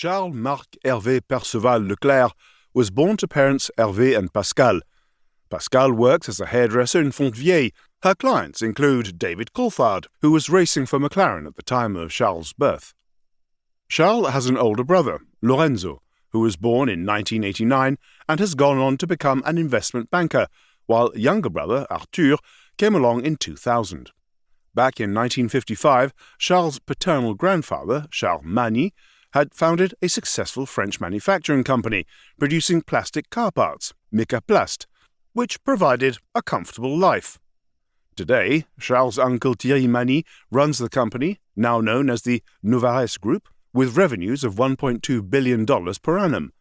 Charles-Marc Hervé Perceval Leclerc was born to parents Hervé and Pascal. Pascal works as a hairdresser in Fontvieille. Her clients include David Coulthard, who was racing for McLaren at the time of Charles' birth. Charles has an older brother, Lorenzo, who was born in 1989 and has gone on to become an investment banker, while younger brother, Arthur, came along in 2000. Back in 1955, Charles' paternal grandfather, Charles Magny, had founded a successful French manufacturing company producing plastic car parts, Mecaplast, which provided a comfortable life. Today, Charles' uncle Thierry Magny runs the company, now known as the Novares Group, with revenues of $1.2 billion per annum.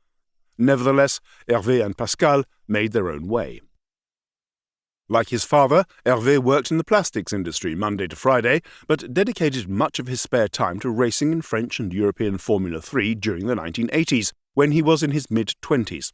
Nevertheless, Hervé and Pascal made their own way. Like his father, Hervé worked in the plastics industry Monday to Friday, but dedicated much of his spare time to racing in French and European Formula 3 during the 1980s, when he was in his mid-20s.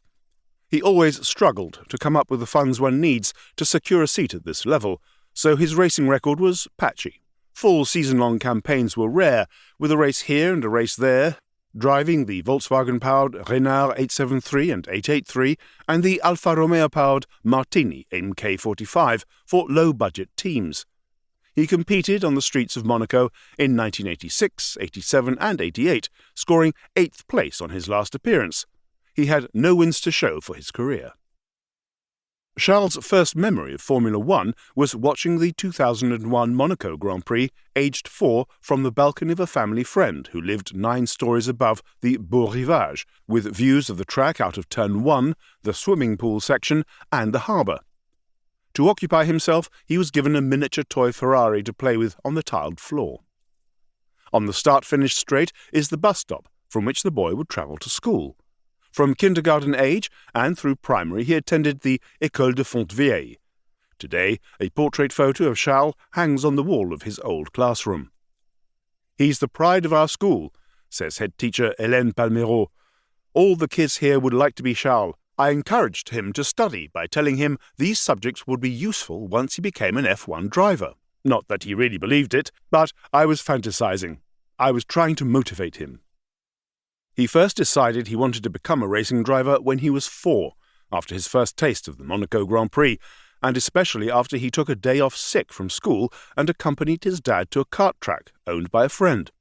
He always struggled to come up with the funds one needs to secure a seat at this level, so his racing record was patchy. Full season-long campaigns were rare, with a race here and a race there, driving the Volkswagen-powered Renard 873 and 883 and the Alfa Romeo-powered Martini MK45 for low-budget teams. He competed on the streets of Monaco in 1986, 87 and 88, scoring 8th place on his last appearance. He had no wins to show for his career. Charles' first memory of Formula One was watching the 2001 Monaco Grand Prix, aged 4, from the balcony of a family friend who lived 9 stories above the Beau Rivage, with views of the track out of Turn 1, the swimming pool section, and the harbour. To occupy himself, he was given a miniature toy Ferrari to play with on the tiled floor. On the start-finish straight is the bus stop, from which the boy would travel to school. From kindergarten age and through primary, he attended the École de Fontvieille. Today, a portrait photo of Charles hangs on the wall of his old classroom. "He's the pride of our school," says head teacher Hélène Palmero. "All the kids here would like to be Charles. I encouraged him to study by telling him these subjects would be useful once he became an F1 driver. Not that he really believed it, but I was fantasizing. I was trying to motivate him." He first decided he wanted to become a racing driver when he was 4, after his first taste of the Monaco Grand Prix, and especially after he took a day off sick from school and accompanied his dad to a kart track owned by a friend.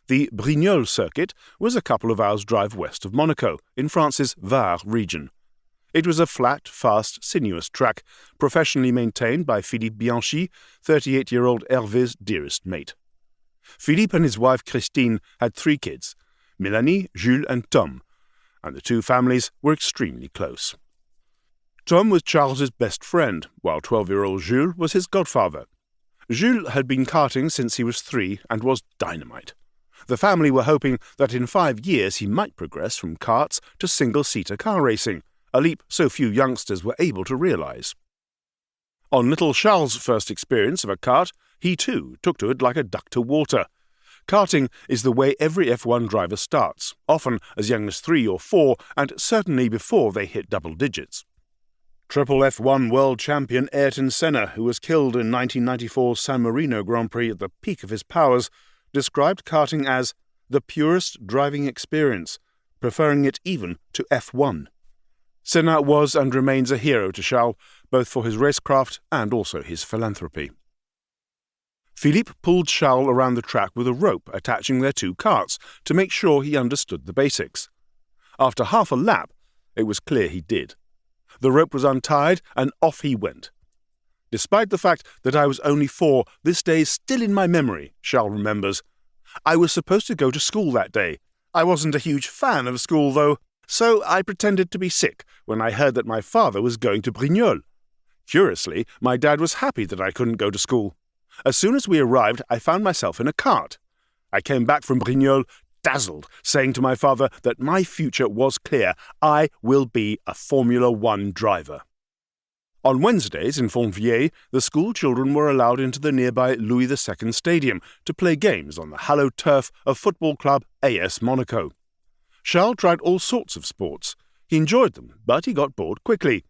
The Brignoles circuit was a couple of hours' drive west of Monaco, in France's Var region. It was a flat, fast, sinuous track, professionally maintained by Philippe Bianchi, 38-year-old Hervé's dearest mate. Philippe and his wife Christine had 3 kids, Mélanie, Jules and Tom, and the 2 families were extremely close. Tom was Charles's best friend, while 12-year-old Jules was his godfather. Jules had been karting since he was 3 and was dynamite. The family were hoping that in 5 years he might progress from karts to single-seater car racing, a leap so few youngsters were able to realize. On little Charles' first experience of a kart, he too took to it like a duck to water. Karting is the way every F1 driver starts, often as young as 3 or 4, and certainly before they hit double digits. Triple F1 world champion Ayrton Senna, who was killed in 1994's San Marino Grand Prix at the peak of his powers, described karting as the purest driving experience, preferring it even to F1. Senna was and remains a hero to Charles, both for his racecraft and also his philanthropy. Philippe pulled Charles around the track with a rope attaching their 2 carts to make sure he understood the basics. After half a lap, it was clear he did. The rope was untied, and off he went. "Despite the fact that I was only 4, this day is still in my memory," Charles remembers. "I was supposed to go to school that day. I wasn't a huge fan of school, though, so I pretended to be sick when I heard that my father was going to Brignoles. Curiously, my dad was happy that I couldn't go to school. As soon as we arrived, I found myself in a cart. I came back from Brignoles dazzled, saying to my father that my future was clear. I will be a Formula One driver." On Wednesdays in Fontvieille, the school children were allowed into the nearby Louis II Stadium to play games on the hallowed turf of football club AS Monaco. Charles tried all sorts of sports. He enjoyed them, but he got bored quickly.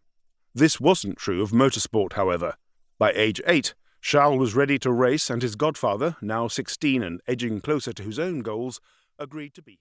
This wasn't true of motorsport, however. By age 8, Charles was ready to race, and his godfather, now 16 and edging closer to his own goals, agreed to be